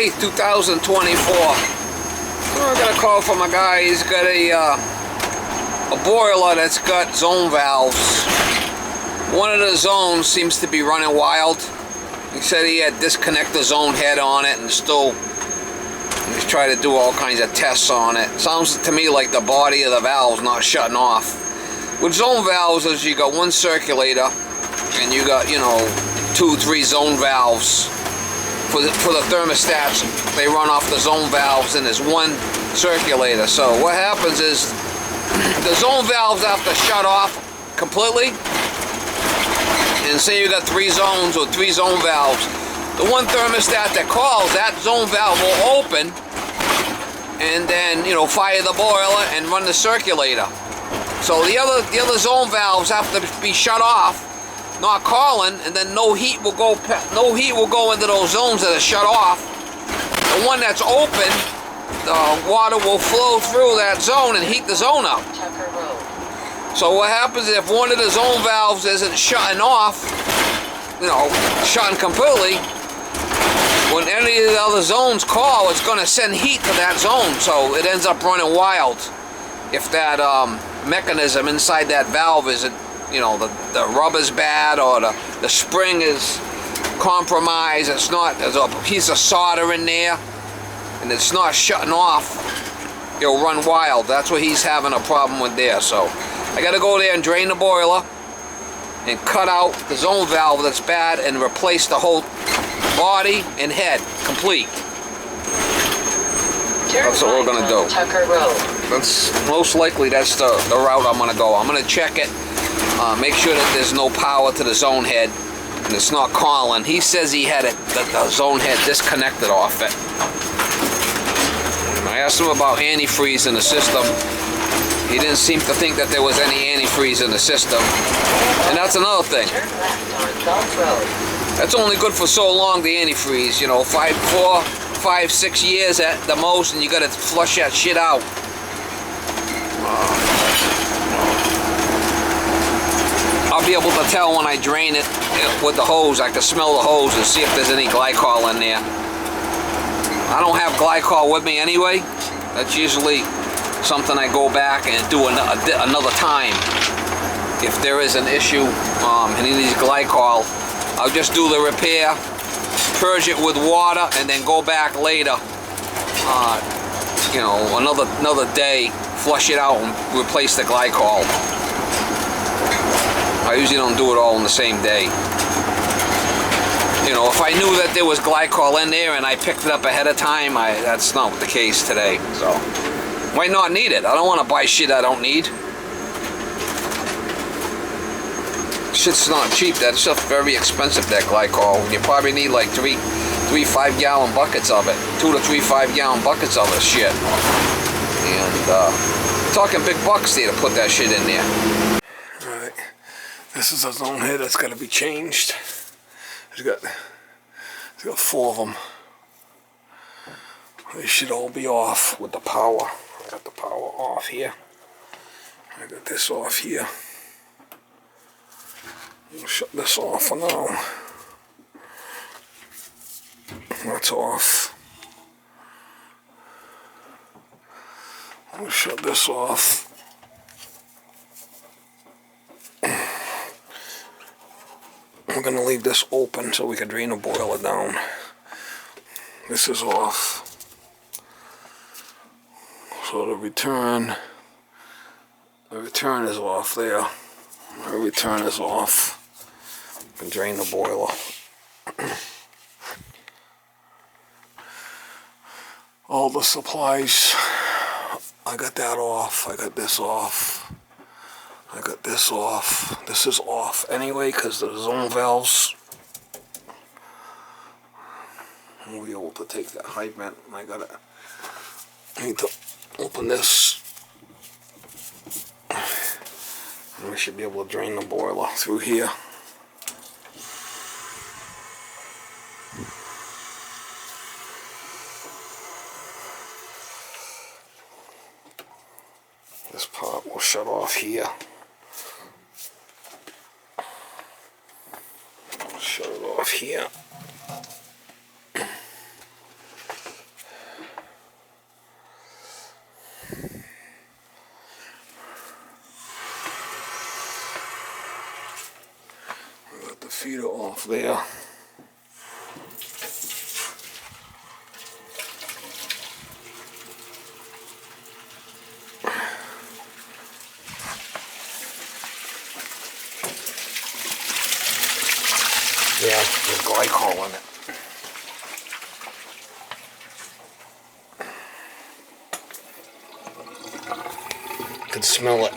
8th, 2024. So I got a call from a guy. He's got a boiler that's got zone valves. One of the zones seems to be running wild. He said he had disconnect the zone head on it and still he's trying to do all kinds of tests on it. Sounds to me like the body of the valve's not shutting off. With zone valves, is you got one circulator and you got, you know, 2-3 zone valves. For the thermostats, they run off the zone valves and there's one circulator. So what happens is the zone valves have to shut off completely. And say you got 3 zones or 3 zone valves. The one thermostat that calls, that zone valve will open and then, you know, fire the boiler and run the circulator. So the other zone valves have to be shut off, not calling, and then no heat will go into those zones that are shut off. The one that's open, the water will flow through that zone and heat the zone up. So what happens if one of the zone valves isn't shutting off, you know, shutting completely, when any of the other zones call, it's going to send heat to that zone, so it ends up running wild. If that mechanism inside that valve isn't, you know, the rubber's bad or the spring is compromised, it's not, there's a piece of solder in there, and it's not shutting off, it'll run wild. That's what he's having a problem with there. So I got to go there and drain the boiler and cut out the zone valve that's bad and replace the whole body and head complete. That's what we're going to do. That's most likely that's the route I'm going to go. I'm going to check it, make sure that there's no power to the zone head and it's not calling. He says he had the zone head disconnected off it. I asked him about antifreeze in the system. He didn't seem to think that there was any antifreeze in the system. And that's another thing. That's only good for so long, the antifreeze, you know, 5, 6 years at the most, and you gotta flush that shit out. I'll be able to tell when I drain it with the hose. I can smell the hose and see if there's any glycol in there. I don't have glycol with me anyway. That's usually something I go back and do another time. If there is an issue and it needs glycol, I'll just do the repair, purge it with water, and then go back later, you know, another day, flush it out and replace the glycol. I usually don't do it all in the same day. You know, if I knew that there was glycol in there and I picked it up ahead of time, that's not the case today. So, might not need it. I don't want to buy shit I don't need. Shit's not cheap. That stuff's very expensive, that glycol. You probably need like 3 5-gallon buckets of it. 2 to 3 5-gallon buckets of this shit. And talking big bucks there to put that shit in there. Alright. This is a zone head that's got to be changed. It's got 4 of them. They should all be off with the power. I got the power off here. I got this off here. I'll shut this off for now. That's off. I'll shut this off. I'm going to leave this open so we can drain the boiler down. This is off. So the return is off there. The return is off. And drain the boiler. All the supplies, I got that off. I got this off. I got this off. This is off anyway because the zone valves. We'll be able to take that high vent. I need to open this. And we should be able to drain the boiler through here. This part will shut off here. Shut it off here. feeder off there. Yeah, there's glycol in it. You can smell it.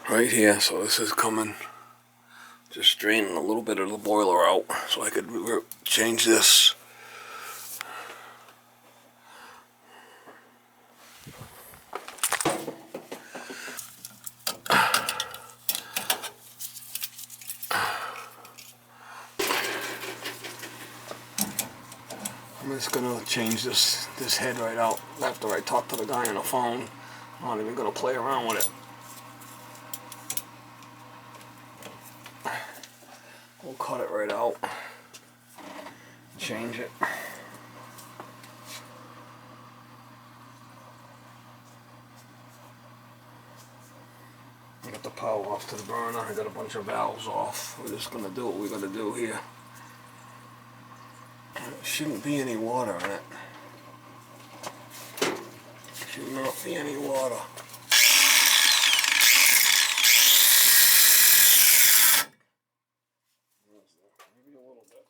Right here, so this is coming, just draining a little bit of the boiler out so I could change this. I'm just gonna change this head right out after I talk to the guy on the phone. I'm not even gonna play around with it. We'll cut it right out. Change it. Get the power off to the burner. I got a bunch of valves off. We're just gonna do what we're gonna do here. There shouldn't be any water in it. Should not be any water. Maybe a little bit.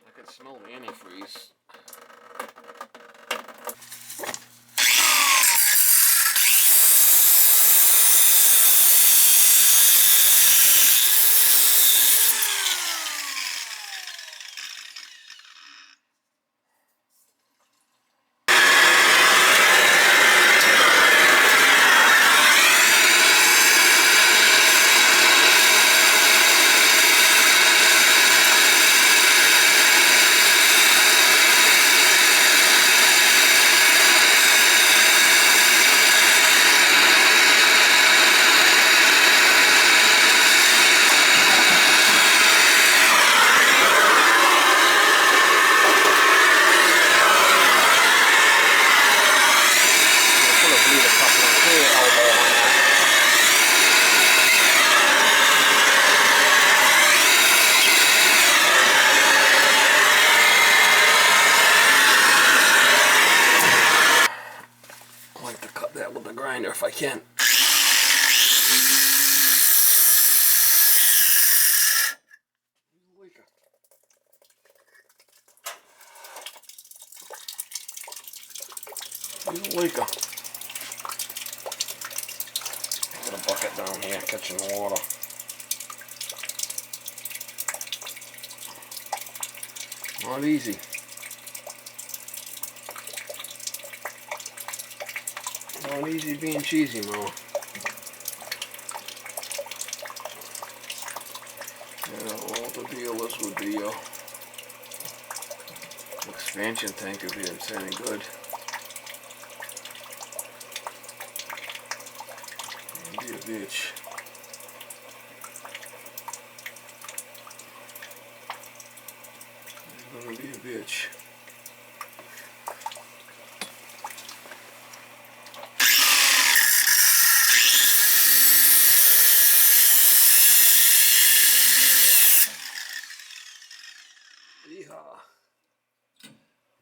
I can smell the antifreeze. If I can. There's a leaker. Got a bucket down here catching the water. Not easy. Not easy being cheesy, Mo. Yeah, all the deal is would be expansion tank if it's any good. Be a bitch. It's gonna be a bitch.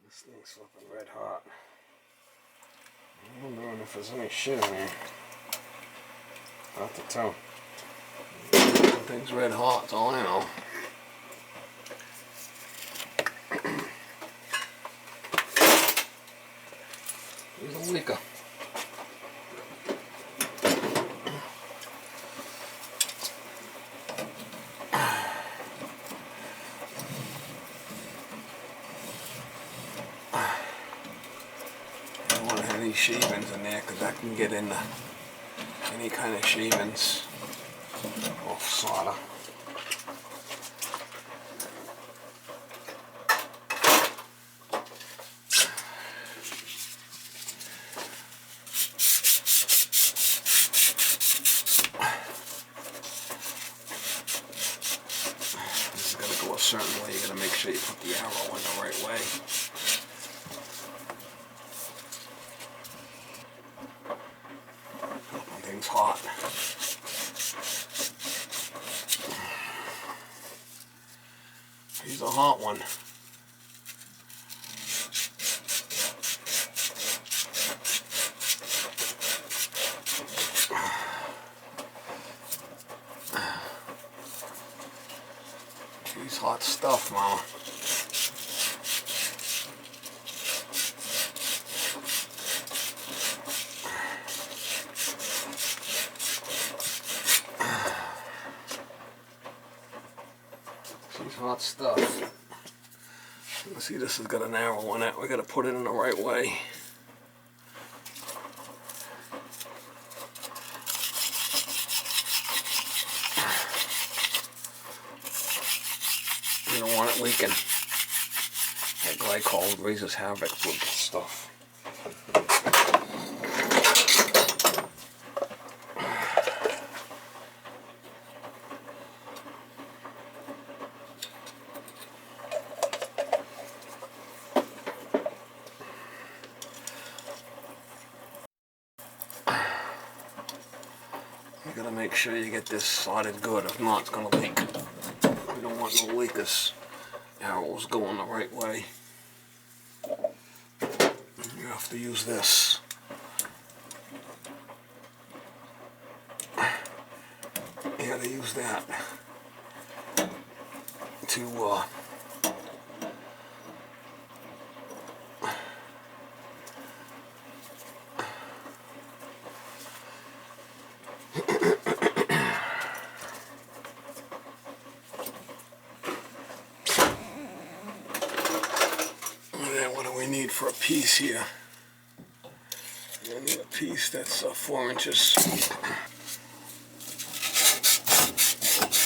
This thing's flipping red hot. I'm wondering if there's any shit in there. Not to tell. The thing's red hot, that's all I know. There's a leaker. Any shavings in there because that can get into any kind of shavings or solder. certain way. You gotta make sure you put the arrow in the right way. Thing's hot. He's a hot one. He's hot stuff, Mama. Hot stuff. You see, this has got an arrow in it. We got to put it in the right way. You don't want it leaking. That glycol raises havoc with this stuff. You gotta make sure you get this soldered good, if not it's gonna leak. We don't want no leakers. Arrows going the right way. You have to use this. You gotta use that to what do we need for a piece here? I need a piece that's 4 inches.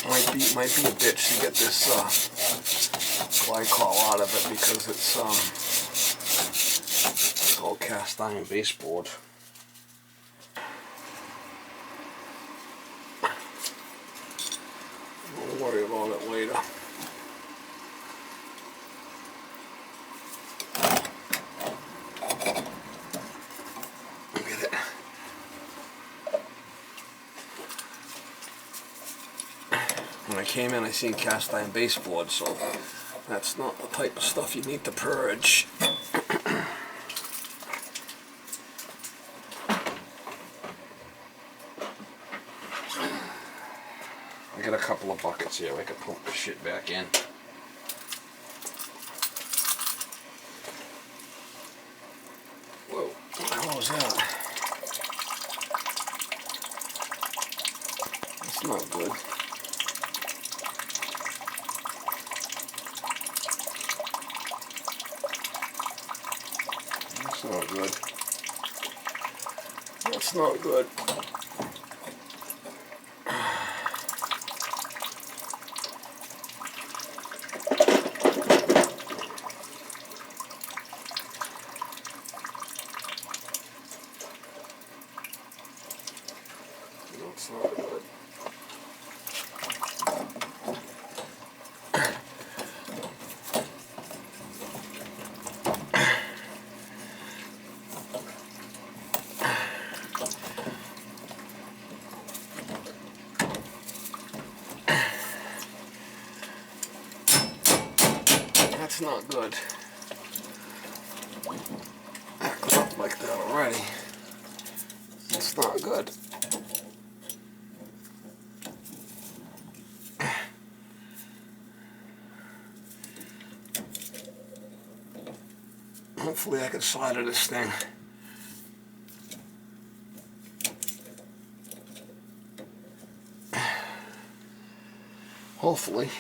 Might be a bitch to get this glycol out of it because it's all cast iron baseboard. We'll worry about it later. When I came in, I seen cast iron baseboard, so that's not the type of stuff you need to purge. I got a couple of buckets here. I could pump this shit back in. Whoa, what the hell was that? That's not good. That's not good. That's not good. That's not good. That's not good. Acting up like that already. It's not good. Hopefully I can solder this thing. Hopefully.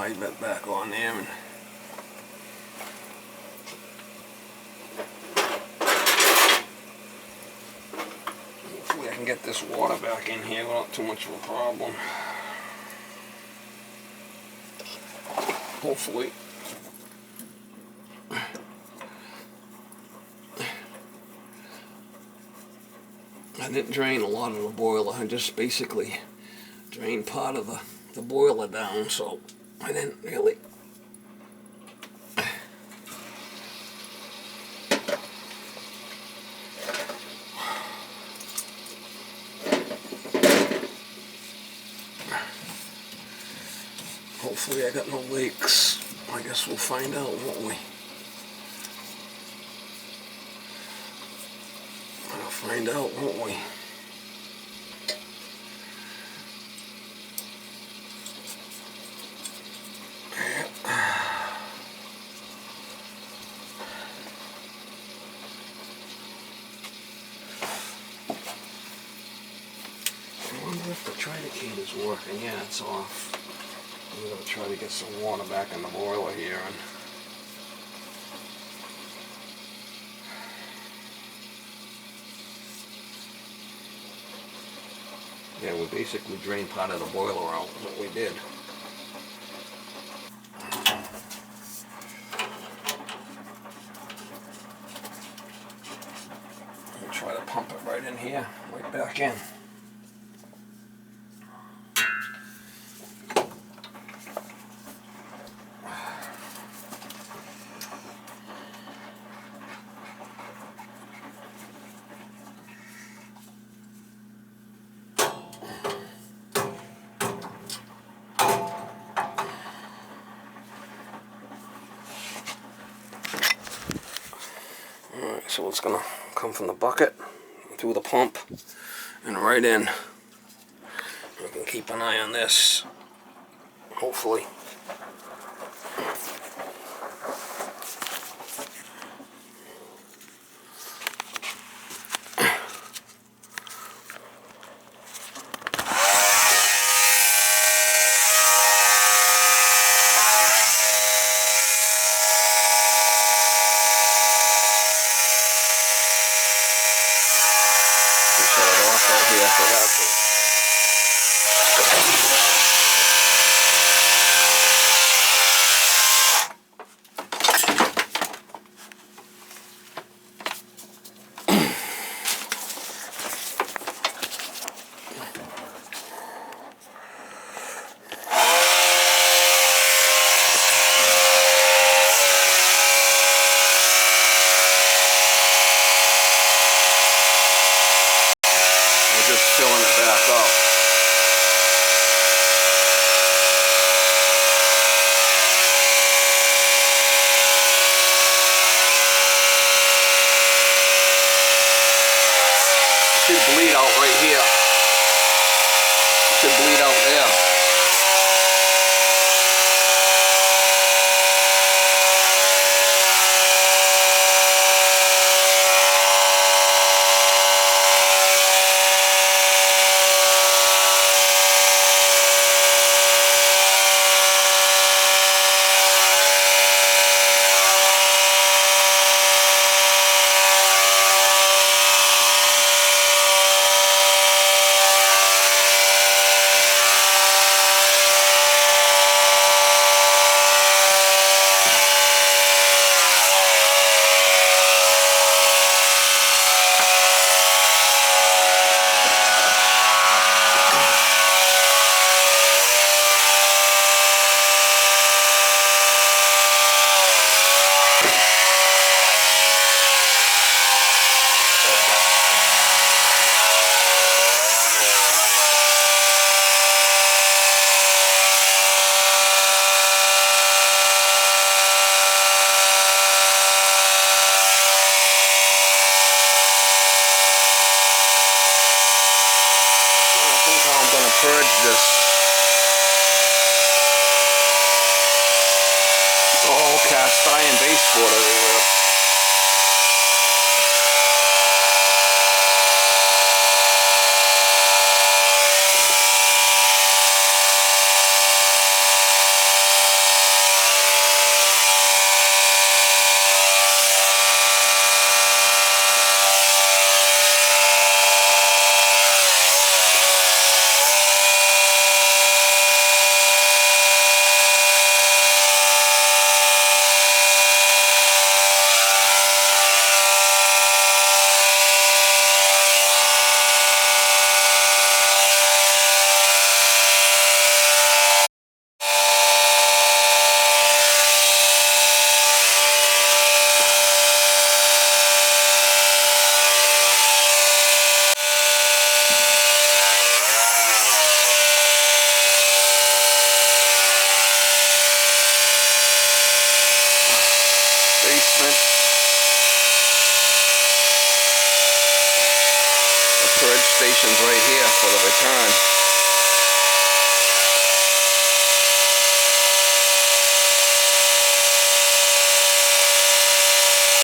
hide that back on there. And hopefully I can get this water back in here without too much of a problem. Hopefully. I didn't drain a lot of the boiler. I just basically drained part of the boiler down, so I didn't really. Hopefully I got no leaks. I guess we'll find out, won't we? We'll find out, won't we? I wonder if the Triticate is working. Yeah, it's off. I'm going to try to get some water back in the boiler here. And yeah, we basically drained part of the boiler out, what we did. We'll try to pump it right in here, right back in. Alright, so it's going to come from the bucket, through the pump, and right in. We can keep an eye on this, hopefully. Shut it off right here for that too. Just filling it back up. It should bleed out right here. It should bleed out there. Purge this. All cast iron baseboard everywhere. instructions right here for the return.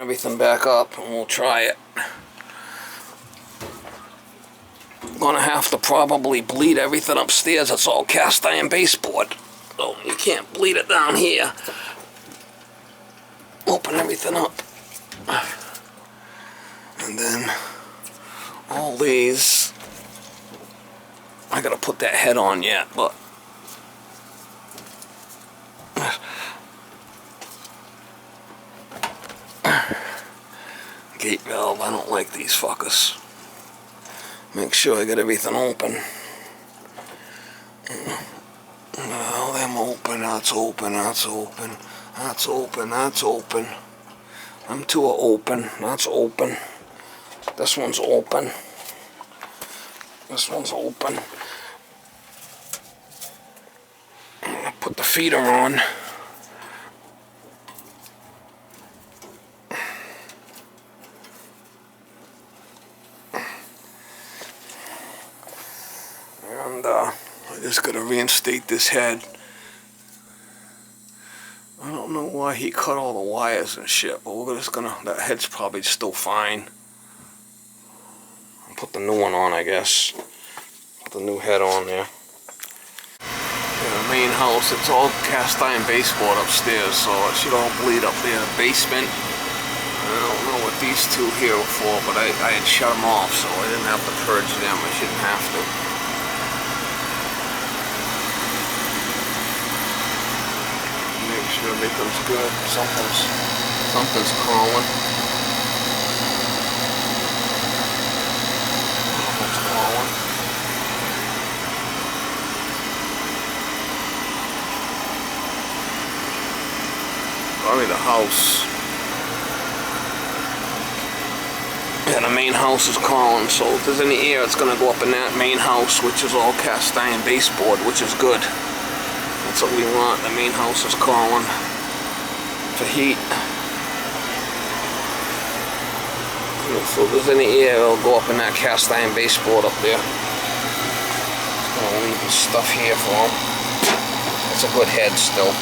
Everything back up and we'll try it. I'm gonna have to probably bleed everything upstairs. It's all cast iron baseboard, so you can't bleed it down here. Open everything up. And then all these, I gotta put that head on yet, but gate valve, I don't like these fuckers. Make sure I get everything open. Well, them open, that's open, that's open, that's open, that's open. Them two are open, that's open. This one's open. This one's open. Put the feeder on. And I just gotta reinstate this head. I don't know why he cut all the wires and shit, but we're just gonna, that head's probably still fine. I'll put the new one on, I guess. Put the new head on there. In the main house, it's all cast iron baseboard upstairs, so it should all bleed up there in the basement. I don't know what these two here are for, but I had shut them off, so I didn't have to purge them. I shouldn't have to. Make sure everything's good. Something's crawling. Something's crawling. Probably the house. Yeah, the main house is calling, so if there's any air, it's gonna go up in that main house, which is all cast iron baseboard, which is good. That's what we want. The main house is calling for heat. So if there's any air, it'll go up in that cast iron baseboard up there. Just gonna leave the stuff here for him. It's a good head still.